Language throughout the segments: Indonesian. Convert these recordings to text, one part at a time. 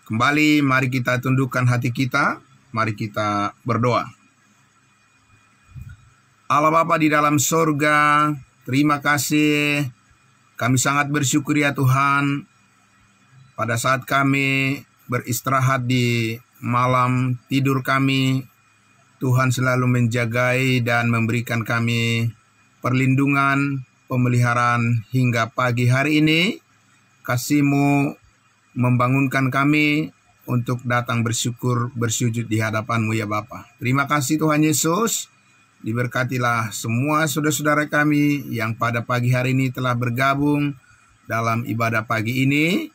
Kembali mari kita tundukkan hati kita, mari kita berdoa. Allah Bapa di dalam sorga, terima kasih. Kami sangat bersyukur ya Tuhan, pada saat kami beristirahat di malam tidur kami, Tuhan selalu menjagai dan memberikan kami perlindungan, pemeliharaan hingga pagi hari ini. Kasih-Mu membangunkan kami untuk datang bersyukur, bersujud di hadapan-Mu ya Bapa. Terima kasih Tuhan Yesus. Diberkatilah semua saudara-saudara kami yang pada pagi hari ini telah bergabung dalam ibadah pagi ini.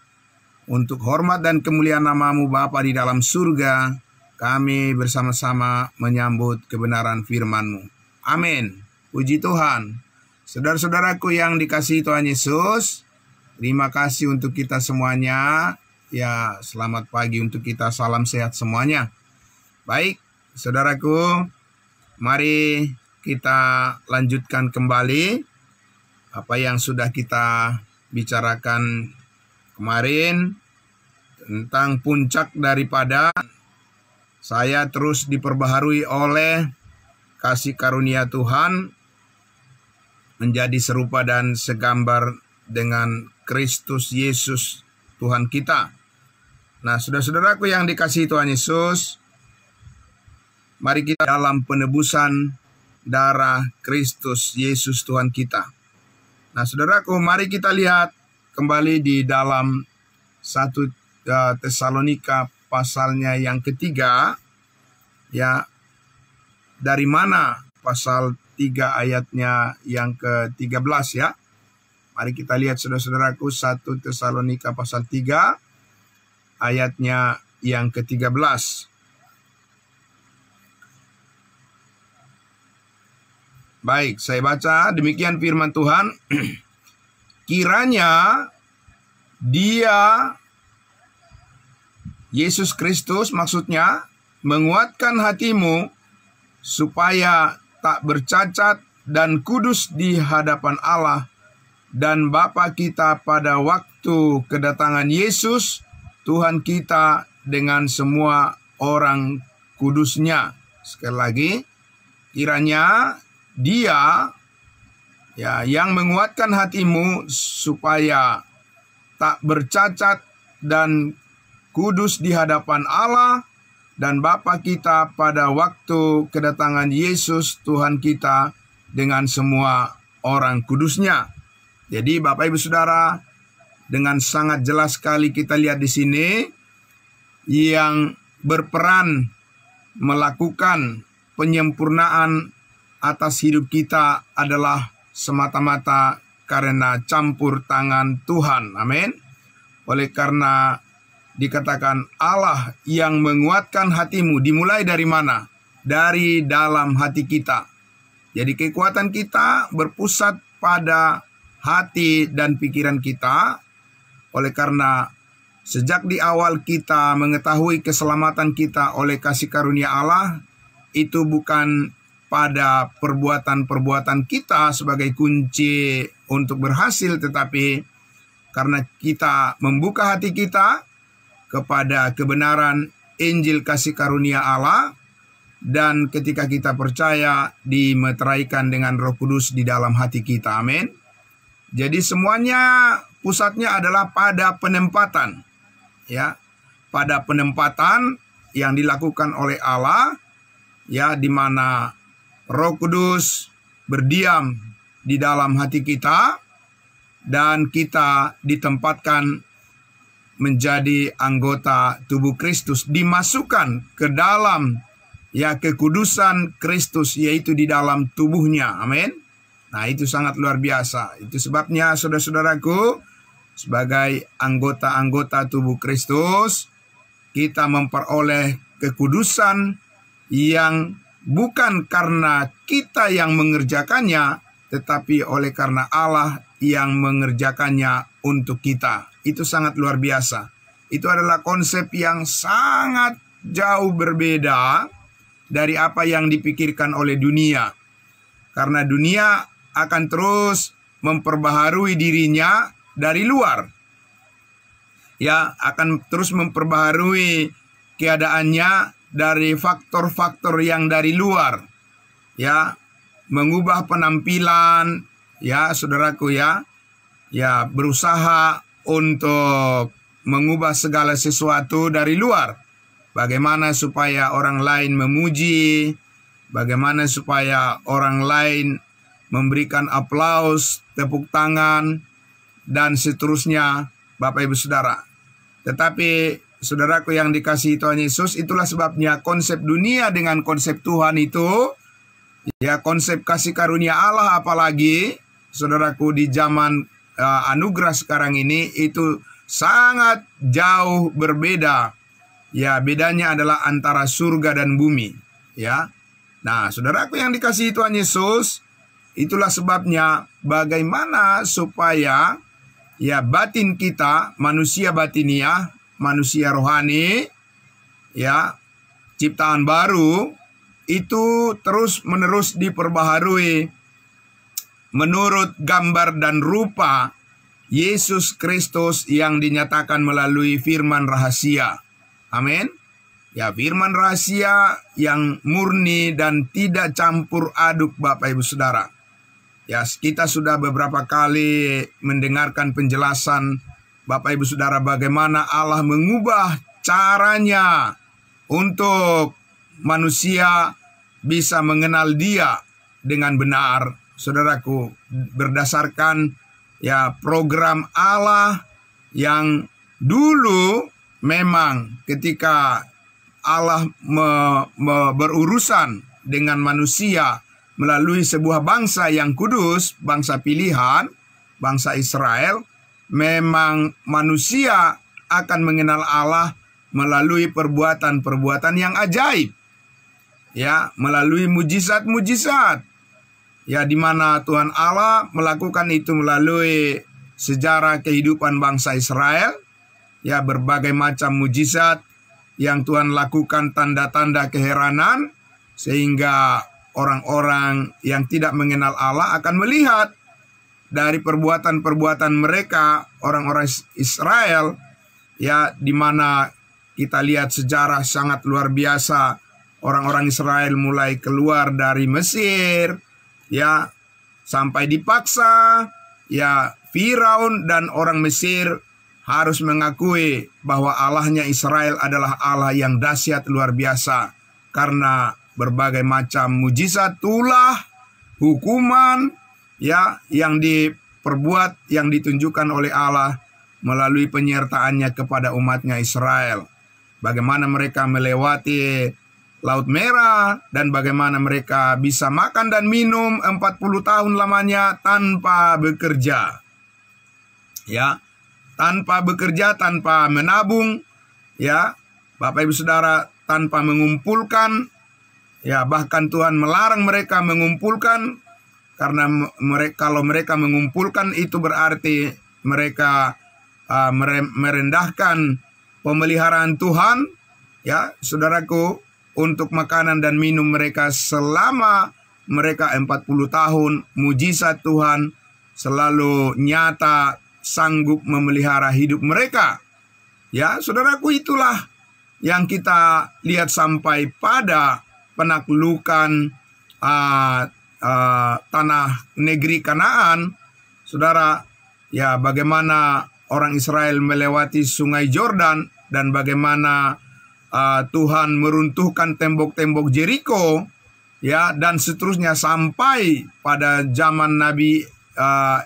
Untuk hormat dan kemuliaan nama-Mu Bapa di dalam surga, kami bersama-sama menyambut kebenaran firman-Mu. Amin. Puji Tuhan. Saudara-saudaraku yang dikasihi Tuhan Yesus, terima kasih untuk kita semuanya. Ya, selamat pagi untuk kita, salam sehat semuanya. Baik, saudaraku, mari kita lanjutkan kembali apa yang sudah kita bicarakan kemarin tentang puncak daripada saya terus diperbaharui oleh kasih karunia Tuhan menjadi serupa dan segambar dengan Kristus Yesus Tuhan kita. Nah, saudara-saudaraku yang dikasihi Tuhan Yesus, mari kita dalam penebusan darah Kristus Yesus Tuhan kita. Nah, saudaraku, mari kita lihat kembali di dalam 1 Tesalonika pasalnya yang ketiga. Ya, dari mana pasal 3 ayatnya yang ke-13 ya. Mari kita lihat saudara-saudaraku 1 Tesalonika pasal 3 ayatnya yang ke-13. Baik, saya baca demikian firman Tuhan. Kiranya Dia, Yesus Kristus maksudnya, menguatkan hatimu supaya tak bercacat dan kudus di hadapan Allah dan Bapa kita pada waktu kedatangan Yesus Tuhan kita dengan semua orang kudusnya. Sekali lagi, kiranya Dia ya yang menguatkan hatimu supaya tak bercacat dan kudus di hadapan Allah dan Bapa kita pada waktu kedatangan Yesus Tuhan kita dengan semua orang kudusnya. Jadi Bapak Ibu Saudara, dengan sangat jelas sekali kita lihat di sini yang berperan melakukan penyempurnaan atas hidup kita adalah semata-mata karena campur tangan Tuhan. Amin. Oleh karena dikatakan Allah yang menguatkan hatimu, dimulai dari mana? Dari dalam hati kita. Jadi kekuatan kita berpusat pada hati dan pikiran kita. Oleh karena sejak di awal kita mengetahui keselamatan kita oleh kasih karunia Allah, itu bukan pada perbuatan-perbuatan kita sebagai kunci untuk berhasil, tetapi karena kita membuka hati kita kepada kebenaran Injil kasih karunia Allah, dan ketika kita percaya dimeteraikan dengan Roh Kudus di dalam hati kita. Amin. Jadi semuanya pusatnya adalah pada penempatan. Ya, pada penempatan yang dilakukan oleh Allah, ya, di mana Roh Kudus berdiam di dalam hati kita dan kita ditempatkan menjadi anggota tubuh Kristus, dimasukkan ke dalam ya kekudusan Kristus, yaitu di dalam tubuhnya. Amin. Nah, itu sangat luar biasa. Itu sebabnya saudara-saudaraku, sebagai anggota-anggota tubuh Kristus, kita memperoleh kekudusan yang bukan karena kita yang mengerjakannya, tetapi oleh karena Allah yang mengerjakannya untuk kita. Itu sangat luar biasa. Itu adalah konsep yang sangat jauh berbeda dari apa yang dipikirkan oleh dunia. Karena dunia akan terus memperbaharui dirinya dari luar. ya akan terus memperbaharui keadaannya dari faktor-faktor yang dari luar, ya, mengubah penampilan, ya saudaraku, ya berusaha untuk mengubah segala sesuatu dari luar. Bagaimana supaya orang lain memuji, bagaimana supaya orang lain memberikan aplaus, tepuk tangan, dan seterusnya, Bapak Ibu Saudara. Tetapi saudaraku yang dikasihi Tuhan Yesus, itulah sebabnya konsep dunia dengan konsep Tuhan itu, ya konsep kasih karunia Allah apalagi, saudaraku, di zaman anugerah sekarang ini itu sangat jauh berbeda. Ya, bedanya adalah antara surga dan bumi, ya. Nah, saudaraku yang dikasihi Tuhan Yesus, itulah sebabnya bagaimana supaya ya batin kita, manusia batiniah, manusia rohani, ya, ciptaan baru itu terus-menerus diperbaharui menurut gambar dan rupa Yesus Kristus yang dinyatakan melalui firman rahasia. Amin. Ya, firman rahasia yang murni dan tidak campur aduk, Bapak Ibu Saudara. Ya, kita sudah beberapa kali mendengarkan penjelasan Bapak Ibu Saudara bagaimana Allah mengubah caranya untuk manusia bisa mengenal Dia dengan benar, saudaraku, berdasarkan ya program Allah yang dulu memang ketika Allah berurusan dengan manusia melalui sebuah bangsa yang kudus, bangsa pilihan, bangsa Israel, memang manusia akan mengenal Allah melalui perbuatan-perbuatan yang ajaib, ya, melalui mujizat-mujizat, ya, di mana Tuhan Allah melakukan itu melalui sejarah kehidupan bangsa Israel, ya, berbagai macam mujizat yang Tuhan lakukan, tanda-tanda keheranan, sehingga orang-orang yang tidak mengenal Allah akan melihat dari perbuatan-perbuatan mereka, orang-orang Israel, ya, di mana kita lihat sejarah sangat luar biasa. Orang-orang Israel mulai keluar dari Mesir, ya, sampai dipaksa, ya, Firaun dan orang Mesir harus mengakui bahwa Allahnya Israel adalah Allah yang dahsyat luar biasa, karena berbagai macam mujizat, tulah, hukuman, ya, yang diperbuat, yang ditunjukkan oleh Allah melalui penyertaannya kepada umatnya Israel. Bagaimana mereka melewati Laut Merah, dan bagaimana mereka bisa makan dan minum 40 tahun lamanya tanpa bekerja, ya, tanpa bekerja, tanpa menabung, ya, Bapak Ibu Saudara, tanpa mengumpulkan, ya, bahkan Tuhan melarang mereka mengumpulkan, karena kalau mereka mengumpulkan itu berarti mereka merendahkan pemeliharaan Tuhan, ya, saudaraku, untuk makanan dan minum mereka selama mereka 40 tahun, mujizat Tuhan selalu nyata, sanggup memelihara hidup mereka. Ya, saudaraku, itulah yang kita lihat sampai pada penaklukan tanah negeri Kanaan, saudara, ya, bagaimana orang Israel melewati sungai Yordan, dan bagaimana Tuhan meruntuhkan tembok-tembok Jeriko, ya, dan seterusnya sampai pada zaman Nabi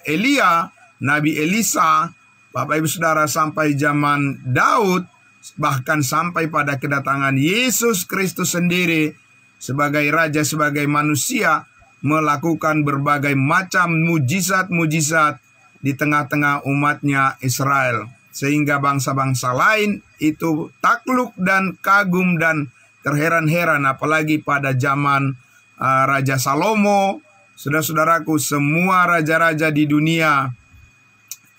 Elia, Nabi Elisa, Bapak Ibu Saudara, sampai zaman Daud, bahkan sampai pada kedatangan Yesus Kristus sendiri sebagai Raja, sebagai manusia, melakukan berbagai macam mujizat-mujizat di tengah-tengah umatnya Israel, sehingga bangsa-bangsa lain itu takluk dan kagum dan terheran-heran. Apalagi pada zaman Raja Salomo, saudara-saudaraku, semua raja-raja di dunia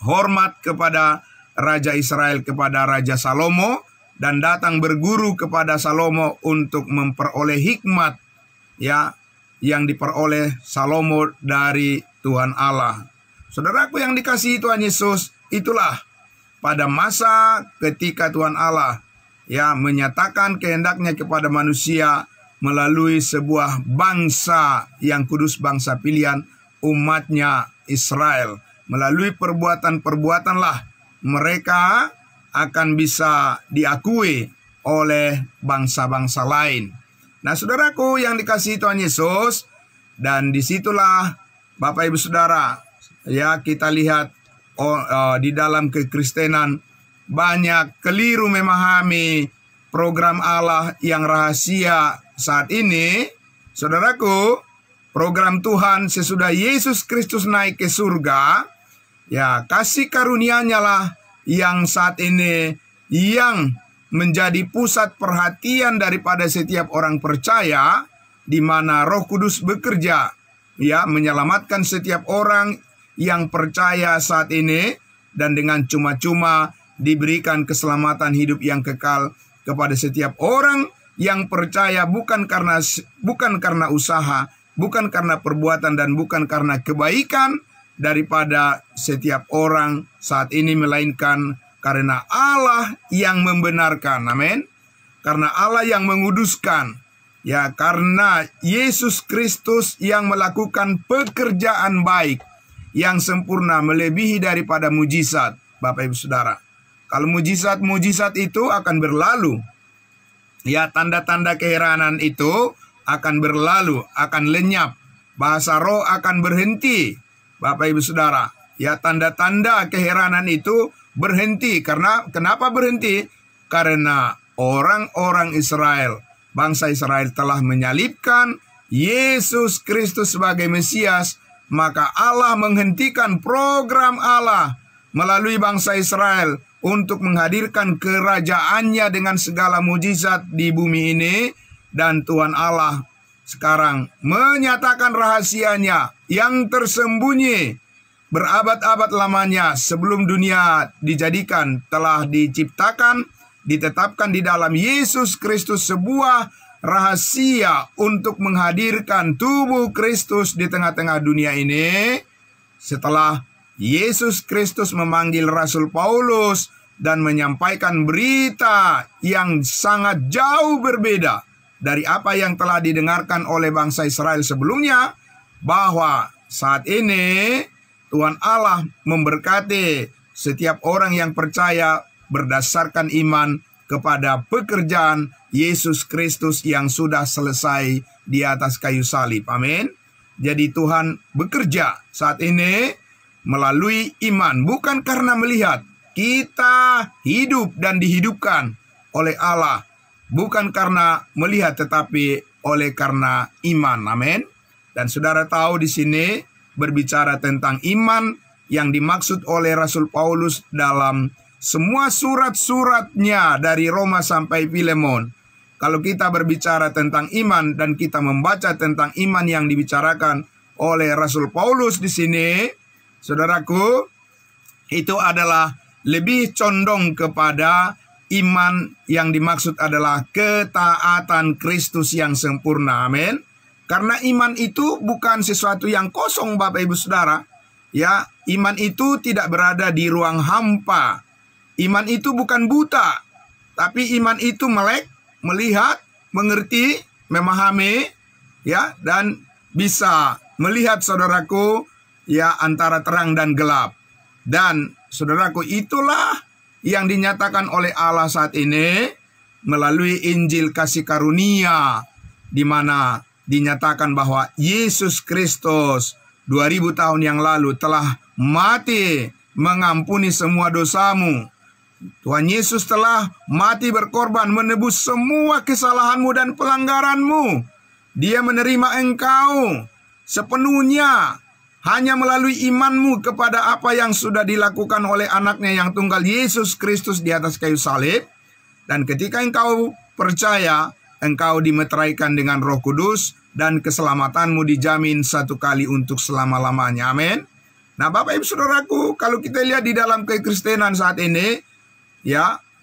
hormat kepada Raja Israel, kepada Raja Salomo, dan datang berguru kepada Salomo untuk memperoleh hikmat, ya, yang diperoleh Salomo dari Tuhan Allah. Saudaraku yang dikasihi Tuhan Yesus, itulah pada masa ketika Tuhan Allah menyatakan kehendaknya kepada manusia melalui sebuah bangsa yang kudus, bangsa pilihan, umatnya Israel. Melalui perbuatan-perbuatanlah mereka akan bisa diakui oleh bangsa-bangsa lain. Nah, saudaraku yang dikasihi Tuhan Yesus, dan disitulah Bapak Ibu Saudara, kita lihat di dalam kekristenan banyak keliru memahami program Allah yang rahasia saat ini. Saudaraku, program Tuhan sesudah Yesus Kristus naik ke surga, kasih karunia-Nya lah yang saat ini yang menjadi pusat perhatian daripada setiap orang percaya, di mana Roh Kudus bekerja menyelamatkan setiap orang yang percaya saat ini, dan dengan cuma-cuma diberikan keselamatan hidup yang kekal kepada setiap orang yang percaya, bukan karena usaha, bukan karena perbuatan, dan bukan karena kebaikan daripada setiap orang saat ini, melainkan karena Allah yang membenarkan. Amin. Karena Allah yang menguduskan. Karena Yesus Kristus yang melakukan pekerjaan baik yang sempurna, melebihi daripada mujizat. Bapak Ibu Saudara, kalau mujizat itu akan berlalu, tanda-tanda keheranan itu akan berlalu, akan lenyap. Bahasa roh akan berhenti. Bapak Ibu Saudara, tanda-tanda keheranan itu berhenti. Kenapa berhenti? Karena orang-orang Israel, bangsa Israel telah menyalibkan Yesus Kristus sebagai Mesias, maka Allah menghentikan program Allah melalui bangsa Israel untuk menghadirkan kerajaannya dengan segala mujizat di bumi ini. Dan Tuhan Allah sekarang menyatakan rahasianya yang tersembunyi berabad-abad lamanya sebelum dunia dijadikan, telah diciptakan, ditetapkan di dalam Yesus Kristus sebuah rahasia untuk menghadirkan tubuh Kristus di tengah-tengah dunia ini. Setelah Yesus Kristus memanggil Rasul Paulus dan menyampaikan berita yang sangat jauh berbeda dari apa yang telah didengarkan oleh bangsa Israel sebelumnya, bahwa saat ini Tuhan Allah memberkati setiap orang yang percaya berdasarkan iman kepada pekerjaan Yesus Kristus yang sudah selesai di atas kayu salib. Amin. Jadi Tuhan bekerja saat ini melalui iman, bukan karena melihat. Kita hidup dan dihidupkan oleh Allah, bukan karena melihat, tetapi oleh karena iman. Amin. Dan saudara tahu di sini berbicara tentang iman yang dimaksud oleh Rasul Paulus dalam semua surat-suratnya dari Roma sampai Filemon. Kalau kita berbicara tentang iman dan kita membaca tentang iman yang dibicarakan oleh Rasul Paulus di sini, saudaraku, itu adalah lebih condong kepada iman yang dimaksud adalah ketaatan Kristus yang sempurna. Amin. Karena iman itu bukan sesuatu yang kosong, Bapak Ibu Saudara. Iman itu tidak berada di ruang hampa. Iman itu bukan buta, tapi iman itu melek, melihat, mengerti, memahami, dan bisa melihat, saudaraku, antara terang dan gelap. Dan saudaraku, itulah yang dinyatakan oleh Allah saat ini melalui Injil kasih karunia, di mana dinyatakan bahwa Yesus Kristus 2000 tahun yang lalu telah mati mengampuni semua dosamu. Tuhan Yesus telah mati berkorban menebus semua kesalahanmu dan pelanggaranmu. Dia menerima engkau sepenuhnya hanya melalui imanmu kepada apa yang sudah dilakukan oleh anaknya yang tunggal Yesus Kristus di atas kayu salib. Dan ketika engkau percaya, engkau dimeteraikan dengan Roh Kudus dan keselamatanmu dijamin satu kali untuk selama-lamanya. Amin. Nah, Bapak Ibu Saudaraku, kalau kita lihat di dalam kekristenan saat ini,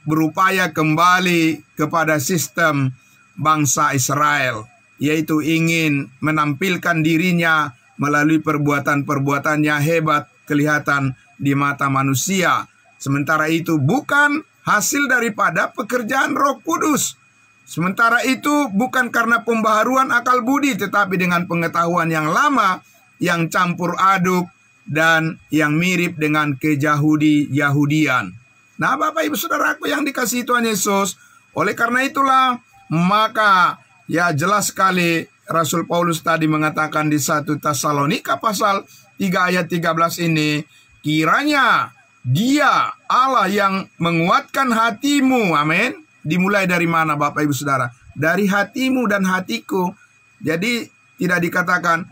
berupaya kembali kepada sistem bangsa Israel, yaitu ingin menampilkan dirinya melalui perbuatan-perbuatannya hebat, kelihatan di mata manusia, Sementara itu bukan hasil daripada pekerjaan Roh Kudus. Sementara itu bukan karena pembaharuan akal budi, tetapi dengan pengetahuan yang lama, yang campur aduk, dan yang mirip dengan Yahudian. Nah, Bapak Ibu Saudaraku yang dikasihi Tuhan Yesus, oleh karena itulah, maka ya jelas sekali Rasul Paulus tadi mengatakan di 1 Tesalonika pasal 3 ayat 13 ini, kiranya Dia Allah yang menguatkan hatimu, amin. Dimulai dari mana Bapak Ibu Saudara? Dari hatimu dan hatiku. Jadi tidak dikatakan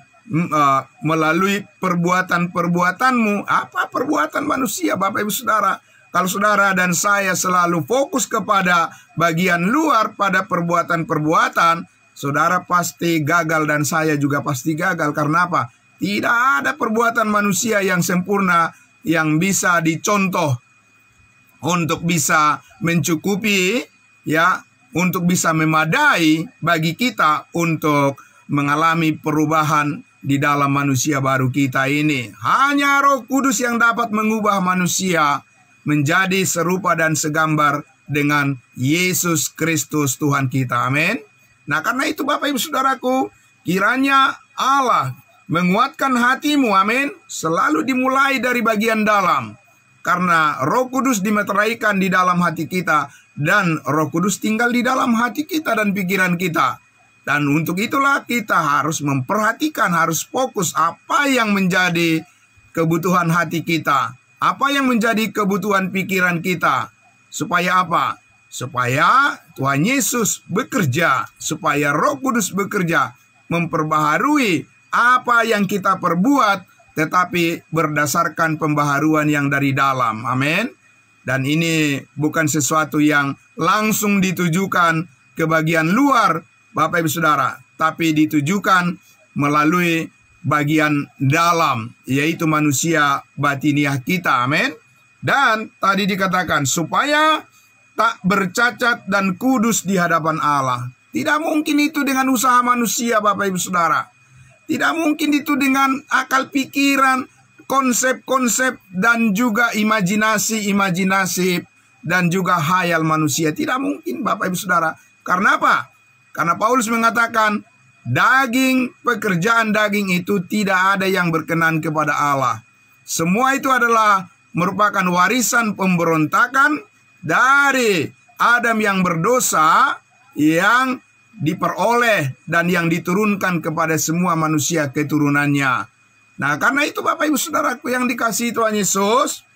melalui perbuatan-perbuatanmu. Apa perbuatan manusia Bapak Ibu Saudara? Kalau saudara dan saya selalu fokus kepada bagian luar pada perbuatan-perbuatan, saudara pasti gagal dan saya juga pasti gagal. Karena apa? Tidak ada perbuatan manusia yang sempurna yang bisa dicontoh untuk bisa mencukupi, ya, untuk bisa memadai bagi kita untuk mengalami perubahan di dalam manusia baru kita ini. Hanya Roh Kudus yang dapat mengubah manusia menjadi serupa dan segambar dengan Yesus Kristus Tuhan kita. Amin. Nah, karena itu Bapak Ibu Saudaraku, kiranya Allah menguatkan hatimu, amin, selalu dimulai dari bagian dalam. Karena Roh Kudus dimeteraikan di dalam hati kita, dan Roh Kudus tinggal di dalam hati kita dan pikiran kita. Dan untuk itulah kita harus memperhatikan, harus fokus apa yang menjadi kebutuhan hati kita, apa yang menjadi kebutuhan pikiran kita. Supaya apa? Supaya Tuhan Yesus bekerja, supaya Roh Kudus bekerja, memperbaharui apa yang kita perbuat, tetapi berdasarkan pembaharuan yang dari dalam. Amin. Dan ini bukan sesuatu yang langsung ditujukan ke bagian luar, Bapak Ibu Saudara, tapi ditujukan melalui bagian dalam, yaitu manusia batiniah kita. Amin. Dan tadi dikatakan supaya tak bercacat dan kudus di hadapan Allah. Tidak mungkin itu dengan usaha manusia, Bapak Ibu Saudara. Tidak mungkin itu dengan akal pikiran, konsep-konsep, dan juga imajinasi dan juga hayal manusia. Tidak mungkin Bapak Ibu Saudara. Karena apa? Karena Paulus mengatakan pekerjaan daging itu tidak ada yang berkenan kepada Allah. Semua itu adalah merupakan warisan pemberontakan dari Adam yang berdosa, yang diperoleh dan yang diturunkan kepada semua manusia keturunannya. Nah, karena itu Bapak Ibu Saudaraku yang dikasihi Tuhan Yesus,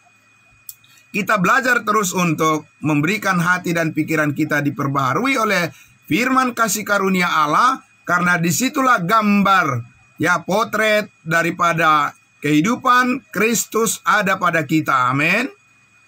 kita belajar terus untuk memberikan hati dan pikiran kita diperbaharui oleh firman kasih karunia Allah, karena disitulah gambar, ya, potret daripada kehidupan Kristus ada pada kita. Amin.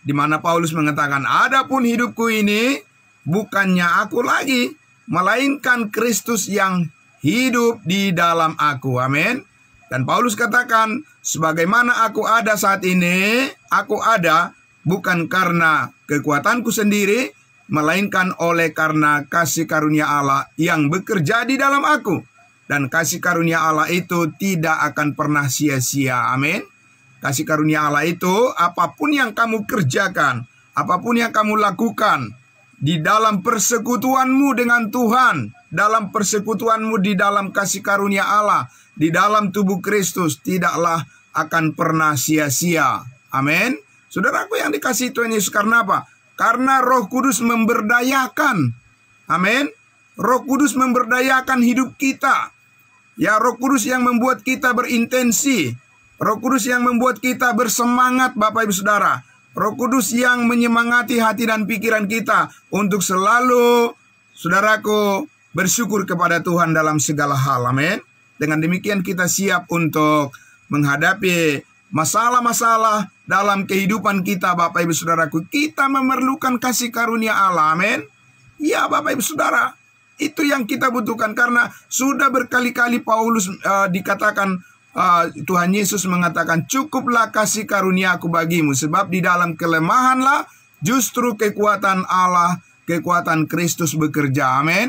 Di mana Paulus mengatakan, adapun hidupku ini bukannya aku lagi, melainkan Kristus yang hidup di dalam aku. Amin. Dan Paulus katakan, sebagaimana aku ada saat ini, aku ada bukan karena kekuatanku sendiri, melainkan oleh karena kasih karunia Allah yang bekerja di dalam aku. Dan kasih karunia Allah itu tidak akan pernah sia-sia. Amin. Kasih karunia Allah itu, apapun yang kamu kerjakan, apapun yang kamu lakukan, di dalam persekutuanmu dengan Tuhan, dalam persekutuanmu di dalam kasih karunia Allah, di dalam tubuh Kristus, tidaklah akan pernah sia-sia. Amin. Saudaraku yang dikasihi Tuhan Yesus, karena apa? Karena Roh Kudus memberdayakan. Amin. Roh Kudus memberdayakan hidup kita. Ya, Roh Kudus yang membuat kita berintensi. Roh Kudus yang membuat kita bersemangat, Bapak Ibu Saudara. Roh Kudus yang menyemangati hati dan pikiran kita untuk selalu, saudaraku, bersyukur kepada Tuhan dalam segala hal. Amin. Dengan demikian kita siap untuk menghadapi masalah-masalah dalam kehidupan kita, Bapak Ibu Saudaraku. Kita memerlukan kasih karunia Allah. Amin. Ya, Bapak Ibu Saudara, itu yang kita butuhkan. Karena sudah berkali-kali Paulus dikatakan, Tuhan Yesus mengatakan, cukuplah kasih karuniaku bagimu, sebab di dalam kelemahanlah justru kekuatan Allah, kekuatan Kristus bekerja. Amin.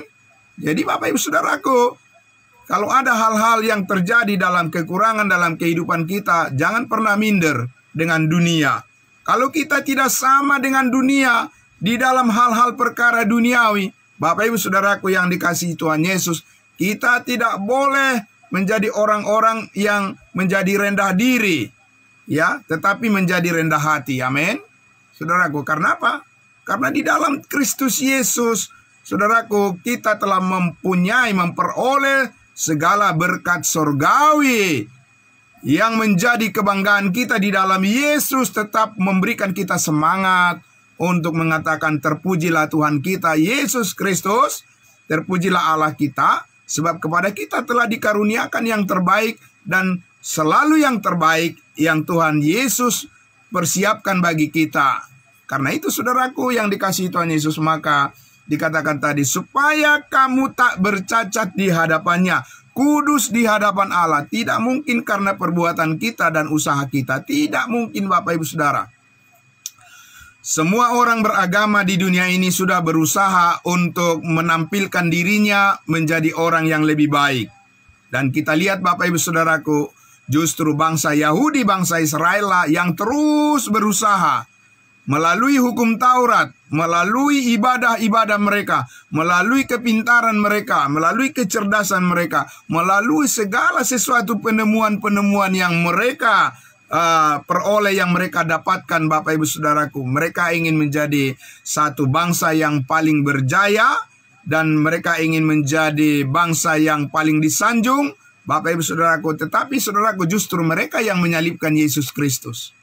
Jadi Bapak Ibu Saudaraku, kalau ada hal-hal yang terjadi dalam kekurangan dalam kehidupan kita, jangan pernah minder dengan dunia. Kalau kita tidak sama dengan dunia di dalam hal-hal perkara duniawi, Bapak Ibu Saudaraku yang dikasihi Tuhan Yesus, kita tidak boleh menjadi orang-orang yang menjadi rendah diri, ya, tetapi menjadi rendah hati. Amin. Saudaraku, karena apa? Karena di dalam Kristus Yesus, saudaraku, kita telah memperoleh segala berkat surgawi yang menjadi kebanggaan kita di dalam Yesus, tetap memberikan kita semangat untuk mengatakan terpujilah Tuhan kita Yesus Kristus, terpujilah Allah kita, sebab kepada kita telah dikaruniakan yang terbaik dan selalu yang terbaik yang Tuhan Yesus persiapkan bagi kita. Karena itu saudaraku yang dikasihi Tuhan Yesus, maka dikatakan tadi, supaya kamu tak bercacat di hadapannya, kudus di hadapan Allah. Tidak mungkin karena perbuatan kita dan usaha kita. Tidak mungkin Bapak Ibu Saudara. Semua orang beragama di dunia ini sudah berusaha untuk menampilkan dirinya menjadi orang yang lebih baik. Dan kita lihat Bapak Ibu Saudaraku, justru bangsa Yahudi, bangsa Israel lah yang terus berusaha melalui hukum Taurat, melalui ibadah-ibadah mereka, melalui kepintaran mereka, melalui kecerdasan mereka, melalui segala sesuatu penemuan-penemuan yang mereka peroleh, yang mereka dapatkan Bapak Ibu Saudaraku. Mereka ingin menjadi satu bangsa yang paling berjaya, dan mereka ingin menjadi bangsa yang paling disanjung Bapak Ibu Saudaraku. Tetapi saudaraku, justru mereka yang menyalibkan Yesus Kristus.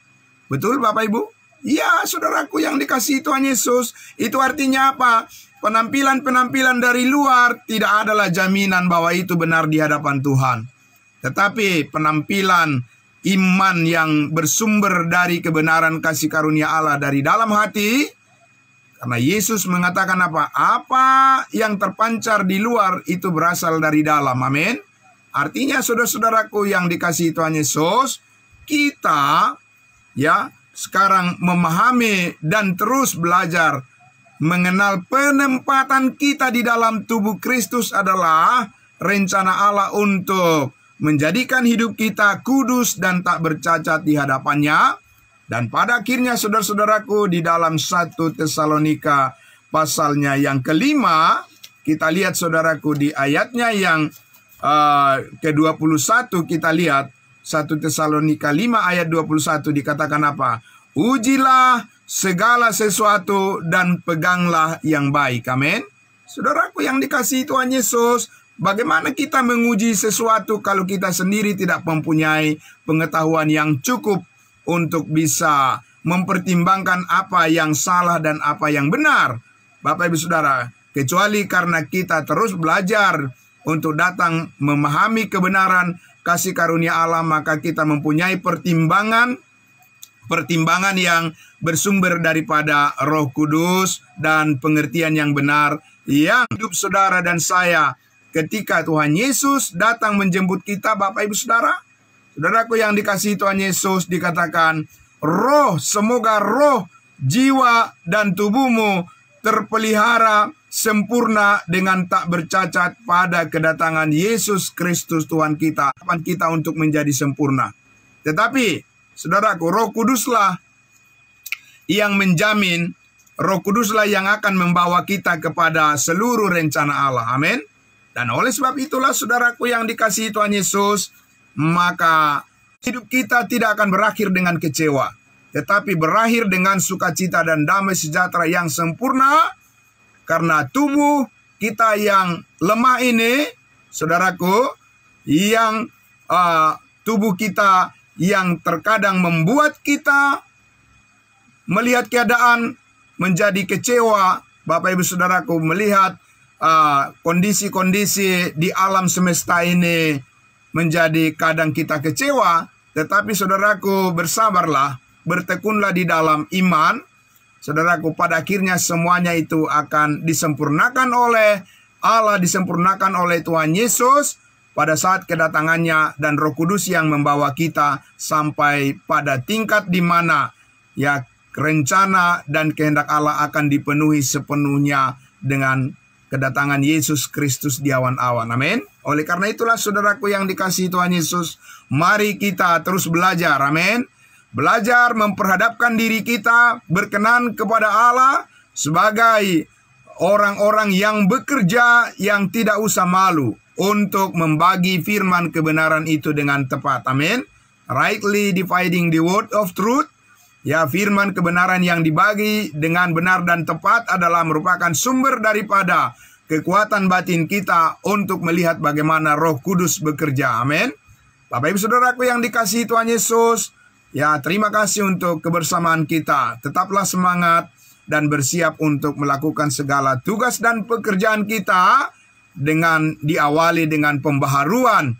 Betul Bapak Ibu? Ya, saudaraku yang dikasihi Tuhan Yesus, itu artinya apa? Penampilan-penampilan dari luar tidak adalah jaminan bahwa itu benar di hadapan Tuhan. Tetapi penampilan iman yang bersumber dari kebenaran kasih karunia Allah dari dalam hati, karena Yesus mengatakan apa? Apa yang terpancar di luar itu berasal dari dalam. Amin. Artinya saudara-saudaraku yang dikasihi Tuhan Yesus, kita ya sekarang memahami dan terus belajar mengenal penempatan kita di dalam tubuh Kristus adalah rencana Allah untuk menjadikan hidup kita kudus dan tak bercacat di hadapannya. Dan pada akhirnya saudara-saudaraku, di dalam 1 Tesalonika pasalnya yang kelima, kita lihat saudaraku di ayatnya yang ke-21, kita lihat 1 Tesalonika 5 ayat 21 dikatakan apa? Ujilah segala sesuatu dan peganglah yang baik. Amin. Saudaraku yang dikasihi Tuhan Yesus, bagaimana kita menguji sesuatu kalau kita sendiri tidak mempunyai pengetahuan yang cukup untuk bisa mempertimbangkan apa yang salah dan apa yang benar, Bapak Ibu Saudara? Kecuali karena kita terus belajar untuk datang memahami kebenaran kasih karunia Allah, maka kita mempunyai pertimbangan yang bersumber daripada Roh Kudus dan pengertian yang benar yang hidup saudara dan saya ketika Tuhan Yesus datang menjemput kita. Bapak Ibu Saudara, saudaraku yang dikasihi Tuhan Yesus, dikatakan semoga roh, jiwa dan tubuhmu terpelihara sempurna dengan tak bercacat pada kedatangan Yesus Kristus Tuhan kita. Kapan kita untuk menjadi sempurna? Tetapi saudaraku, Roh Kuduslah yang menjamin, Roh Kuduslah yang akan membawa kita kepada seluruh rencana Allah. Amin. Dan oleh sebab itulah saudaraku yang dikasihi Tuhan Yesus, maka hidup kita tidak akan berakhir dengan kecewa, tetapi berakhir dengan sukacita dan damai sejahtera yang sempurna. Karena tubuh kita yang lemah ini, saudaraku, yang tubuh kita yang terkadang membuat kita melihat keadaan menjadi kecewa. Bapak Ibu Saudaraku, melihat kondisi-kondisi di alam semesta ini menjadi kadang kita kecewa. Tetapi saudaraku, bersabarlah, bertekunlah di dalam iman. Saudaraku, pada akhirnya semuanya itu akan disempurnakan oleh Allah, disempurnakan oleh Tuhan Yesus pada saat kedatangannya, dan Roh Kudus yang membawa kita sampai pada tingkat di mana ya rencana dan kehendak Allah akan dipenuhi sepenuhnya dengan kedatangan Yesus Kristus di awan-awan. Amin. Oleh karena itulah saudaraku yang dikasihi Tuhan Yesus, mari kita terus belajar. Amin. belajar memperhadapkan diri kita berkenan kepada Allah sebagai orang-orang yang bekerja yang tidak usah malu untuk membagi firman kebenaran itu dengan tepat. Amin. Rightly dividing the word of truth. Ya, firman kebenaran yang dibagi dengan benar dan tepat adalah merupakan sumber daripada kekuatan batin kita untuk melihat bagaimana Roh Kudus bekerja. Amin. Bapak Ibu Saudaraku yang dikasihi Tuhan Yesus, ya, terima kasih untuk kebersamaan kita. Tetaplah semangat dan bersiap untuk melakukan segala tugas dan pekerjaan kita dengan diawali dengan pembaharuan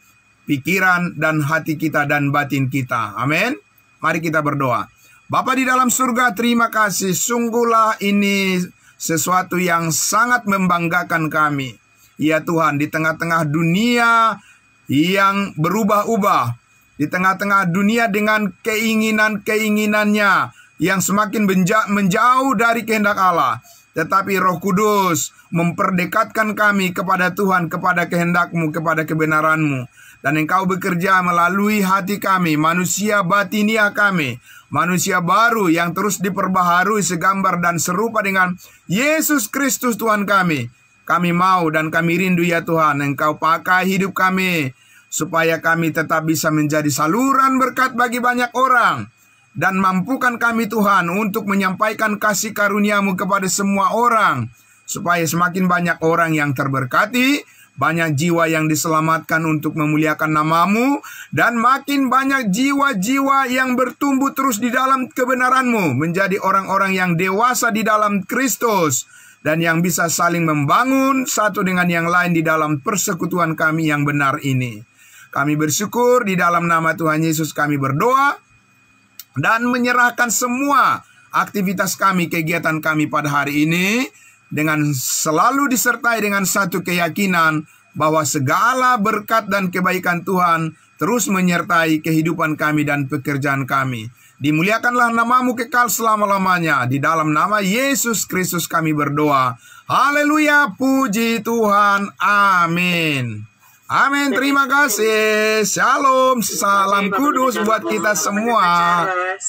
pikiran dan hati kita dan batin kita. Amin. Mari kita berdoa. Bapa di dalam surga, terima kasih. Sungguhlah ini sesuatu yang sangat membanggakan kami. Ya Tuhan, di tengah-tengah dunia yang berubah-ubah, di tengah-tengah dunia dengan keinginan-keinginannya yang semakin menjauh dari kehendak Allah, tetapi Roh Kudus memperdekatkan kami kepada Tuhan, kepada kehendak-Mu, kepada kebenaran-Mu. Dan Engkau bekerja melalui hati kami, manusia batinia kami, manusia baru yang terus diperbaharui segambar dan serupa dengan Yesus Kristus Tuhan kami. Kami mau dan kami rindu ya Tuhan, Engkau pakai hidup kami, supaya kami tetap bisa menjadi saluran berkat bagi banyak orang. Dan mampukan kami Tuhan untuk menyampaikan kasih karunia-Mu kepada semua orang, supaya semakin banyak orang yang terberkati, banyak jiwa yang diselamatkan untuk memuliakan nama-Mu, dan makin banyak jiwa-jiwa yang bertumbuh terus di dalam kebenaran-Mu, menjadi orang-orang yang dewasa di dalam Kristus, dan yang bisa saling membangun satu dengan yang lain di dalam persekutuan kami yang benar ini. Kami bersyukur di dalam nama Tuhan Yesus kami berdoa, dan menyerahkan semua aktivitas kami, kegiatan kami pada hari ini, dengan selalu disertai dengan satu keyakinan bahwa segala berkat dan kebaikan Tuhan terus menyertai kehidupan kami dan pekerjaan kami. Dimuliakanlah nama-Mu kekal selama-lamanya. Di dalam nama Yesus Kristus kami berdoa. Haleluya, puji Tuhan. Amin. Amin, terima kasih. Shalom, salam kudus buat kita semua.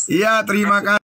Ya, terima kasih.